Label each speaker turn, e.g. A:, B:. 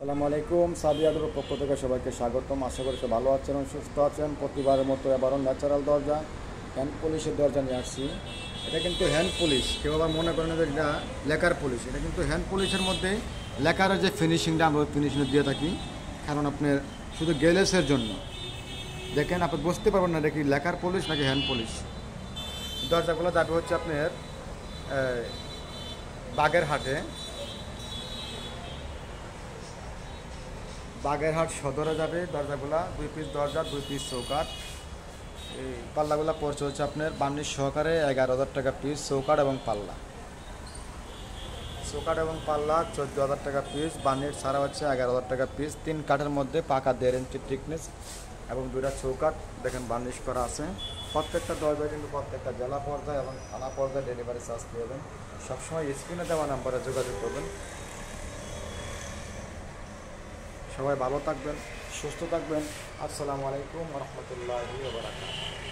A: আসসালামু আলাইকুম। সাদিয়াদের পক্ষ থেকে সবাইকে স্বাগতম। আশা করি সব ভালো আছেন এবং সুস্থ আছেন। প্রতিবারের মতো এবারও ন্যাচারাল দরজা হ্যান্ড পলিশের দরজা নিয়ে আসছি। এটা কিন্তু হ্যান্ড পলিশ, কেউ আবার মনে করেন যে এটা লেকার পলিশ। এটা কিন্তু হ্যান্ড পলিশের মধ্যে লেকারের যে ফিনিশিংটা আমরা ওই ফিনিশিংটা দিয়ে থাকি, কারণ আপনার শুধু গ্লেসের জন্য। দেখেন আপনি বুঝতে পারবেন না এটা কি লেকার পলিশ নাকি হ্যান্ড পলিশ। দরজাগুলো যাবে হচ্ছে আপনার বাগেরহাটে, বাগেরহাট সদরে যাবে দরজাগুলা। 2 পিস দরজা, 2 পিস চৌকাঠ। এই পাল্লাগুলা পড়ছে হচ্ছে আপনার বার্নিশ সহকারে 11,000 টাকা পিস। চৌকাঠ এবং পাল্লা, চৌকাঠ এবং পাল্লা 14,000 টাকা পিস। বার্নিশ ছাড়া হচ্ছে 11,000 টাকা পিস। 3 কাঠের মধ্যে পাকা 1.5 ইঞ্চি থিকনেস এবং 2টা চৌকাঠ দেখেন বার্নিশ করা আছে। প্রত্যেকটা দরজায় কিন্তু প্রত্যেকটা জেলা পর্যায়ে এবং থানা পর্যায়ে ডেলিভারি চার্জ পেয়ে সবসময় স্ক্রিনে দেওয়া নাম্বারে যোগাযোগ করবেন। সবাই ভালো থাকবেন, সুস্থ থাকবেন। আসসালামু আলাইকুম ওয়া রাহমাতুল্লাহি ওয়া বারাকাতুহু।